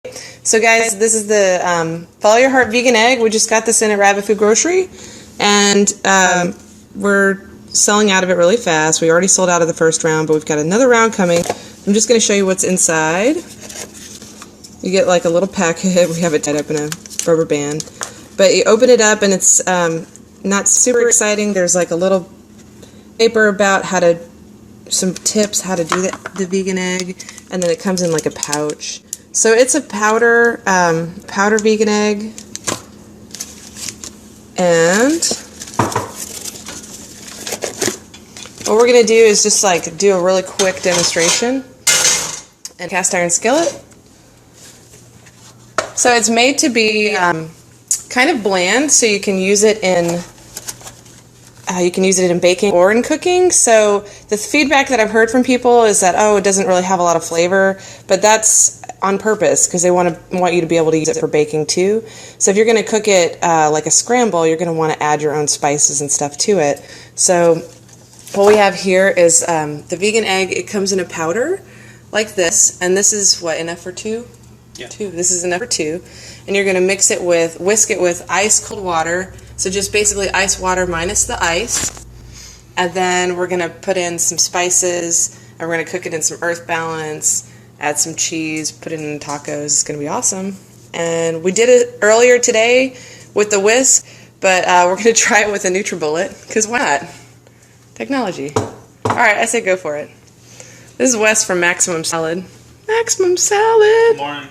So guys, this is the Follow Your Heart vegan egg. We just got this in at Rabbit Food Grocery, and we're selling out of it really fast. We already sold out of the first round, but we've got another round coming. I'm just going to show you what's inside. You get like a little packet. We have it tied up in a rubber band. But you open it up and it's not super exciting. There's like a little paper about some tips how to do the vegan egg, and then it comes in like a pouch. So it's a powder vegan egg, and what we're going to do is just like do a really quick demonstration and cast iron skillet. So it's made to be kind of bland, so you can use it in baking or in cooking. So the feedback that I've heard from people is that, oh, it doesn't really have a lot of flavor, but that's on purpose because they want you to be able to use it for baking too. So if you're going to cook it like a scramble, you're going to want to add your own spices and stuff to it. So what we have here is the vegan egg. It comes in a powder like this, and this is what, enough for two? Yeah. Two. This is enough for two. And you're going to whisk it with ice cold water. So just basically ice water minus the ice. And then we're going to put in some spices, and we're going to cook it in some earth balance, add some cheese, put it in tacos. It's going to be awesome. And we did it earlier today with the whisk, but we're going to try it with a NutriBullet, because why not? Technology. All right, I say go for it. This is Wes from Maximum Salad. Maximum Salad! Good morning.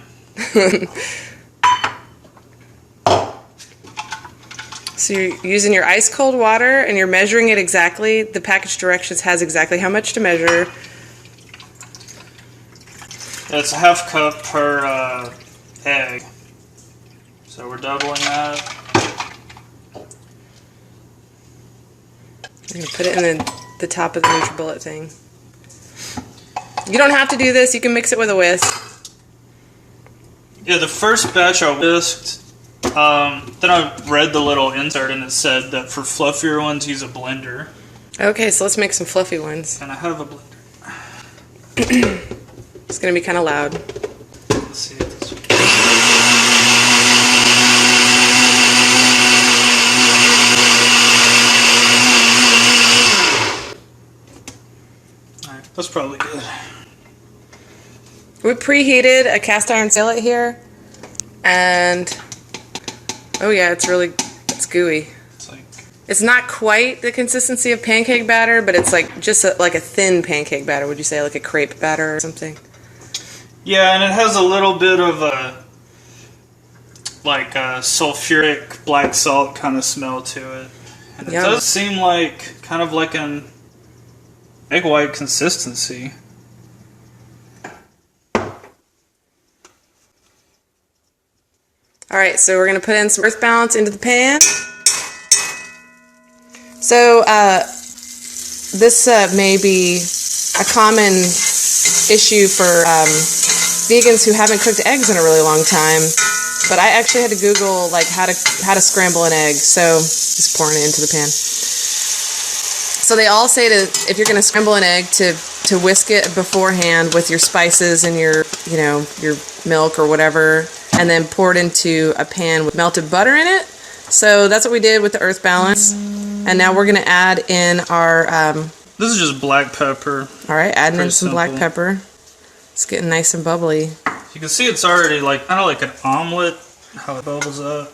So you're using your ice cold water and you're measuring it exactly. The package directions has exactly how much to measure. It's a half cup per egg. So we're doubling that. I'm going to put it in the top of the NutriBullet thing. You don't have to do this. You can mix it with a whisk. Yeah, the first batch I whisked, then I read the little insert and it said that for fluffier ones, use a blender. Okay, so let's make some fluffy ones. And I have a blender. It's going to be kind of loud. Let's see if this Alright, that's probably good. We preheated a cast iron skillet here, and oh yeah, it's gooey. It's not quite the consistency of pancake batter, but it's like just like a thin pancake batter. Would you say like a crepe batter or something? Yeah, and it has a little bit of a sulfuric black salt kind of smell to it, and it does seem like kind of like an egg white consistency. Alright, so we're going to put in some earth balance into the pan. So, this may be a common issue for vegans who haven't cooked eggs in a really long time, but I actually had to Google like how to scramble an egg, so just pouring it into the pan. So they all say if you're going to scramble an egg to whisk it beforehand with your spices and your milk or whatever, and then pour it into a pan with melted butter in it. So that's what we did with the earth balance. And now we're going to add in our... this is just black pepper. Alright, adding in some black pepper. It's getting nice and bubbly. You can see it's already kind of like an omelet, how it bubbles up.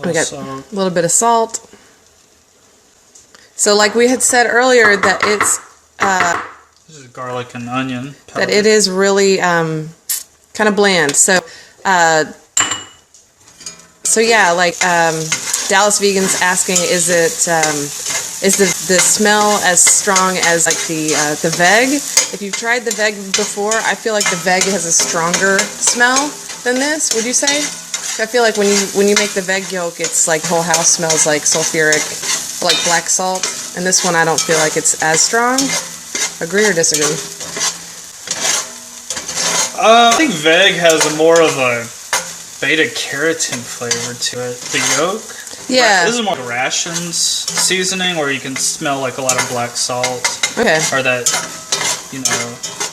We got a little bit of salt. So like we had said earlier that it's... this is garlic and onion powder. That it is really kind of bland. So yeah, like Dallas Vegans asking, is the smell as strong as like the veg? If you've tried the veg before, I feel like the veg has a stronger smell than this. Would you say? I feel like when you make the veg yolk, it's like the whole house smells like sulfuric, like black salt. And this one, I don't feel like it's as strong. Agree or disagree? I think veg has more of a beta-carotene flavor to it. The yolk? Yeah. This is more rations seasoning where you can smell like a lot of black salt. Okay. Or that,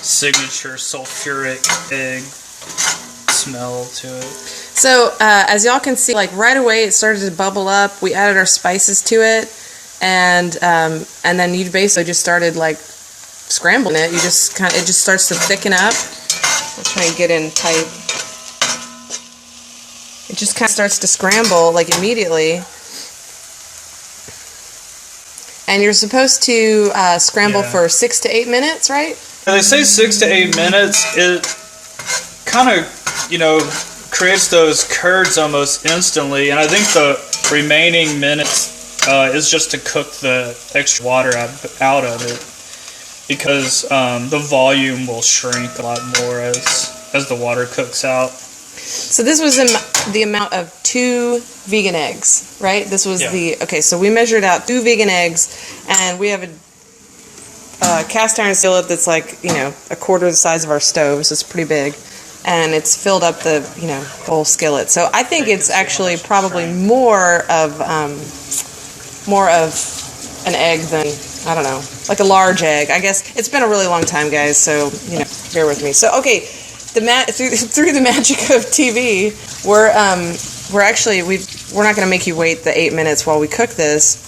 signature sulfuric egg smell to it. So as y'all can see, like right away it started to bubble up. We added our spices to it, and then you basically just started like scrambling it. You just it just starts to thicken up. I'll try and get in tight. It just kind of starts to scramble like immediately. And you're supposed to scramble for 6 to 8 minutes, right? They say 6 to 8 minutes. It kind of, creates those curds almost instantly, and I think the remaining minutes is just to cook the extra water out of it, because the volume will shrink a lot more as the water cooks out. So this was the amount of 2 vegan eggs, right? This was okay, so we measured out 2 vegan eggs, and we have a cast iron skillet that's like, a quarter the size of our stove, so it's pretty big. And it's filled up the, whole skillet. So I think it's actually probably more of an egg than, I don't know, like a large egg. I guess it's been a really long time, guys, so, bear with me. So, okay, through the magic of TV, we're not going to make you wait the 8 minutes while we cook this.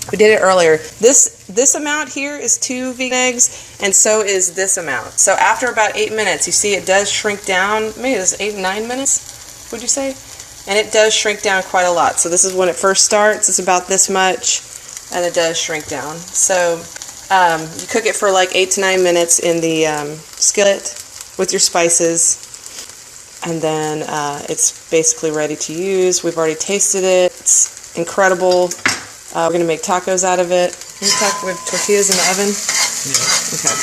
We did it earlier. This amount here is 2 vegan eggs, and so is this amount. So after about 8 minutes, you see it does shrink down. Maybe it's 8, 9 minutes, would you say? And it does shrink down quite a lot. So this is when it first starts. It's about this much, and it does shrink down. So you cook it for like 8 to 9 minutes in the skillet with your spices, and then it's basically ready to use. We've already tasted it. It's incredible. We're going to make tacos out of it. We have tortillas in the oven? Yeah. Okay.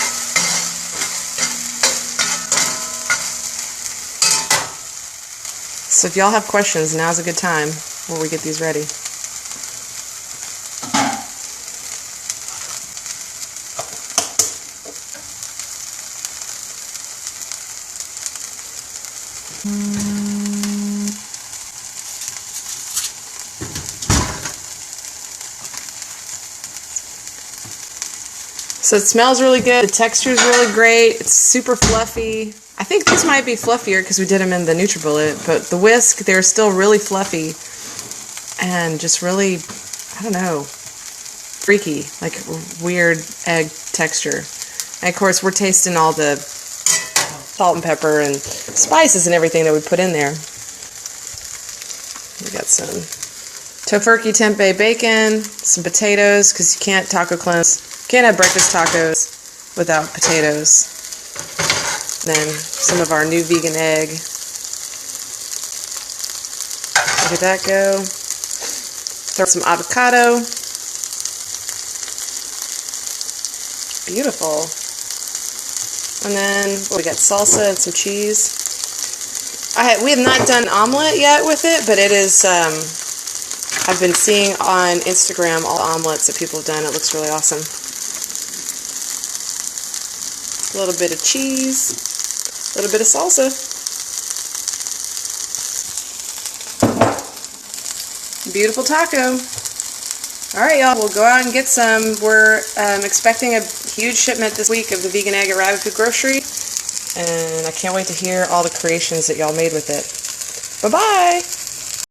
So if y'all have questions, now's a good time while we get these ready. So it smells really good. The texture is really great. It's super fluffy. I think these might be fluffier because we did them in the NutriBullet, but the whisk, they're still really fluffy and just really, I don't know, freaky, like weird egg texture. And of course, we're tasting all the salt and pepper and spices and everything that we put in there. We got some tofurkey tempeh bacon, some potatoes, because you can't taco cleanse. Can't have breakfast tacos without potatoes. Then some of our new vegan egg. Look at that go. Throw some avocado. Beautiful. And then we got salsa and some cheese. We have not done omelet yet with it, but it is. I've been seeing on Instagram all the omelets that people have done. It looks really awesome. A little bit of cheese, a little bit of salsa. Beautiful taco. All right, y'all, we'll go out and get some. We're expecting a huge shipment this week of the vegan egg at Rabbit Food Grocery, and I can't wait to hear all the creations that y'all made with it. Bye-bye.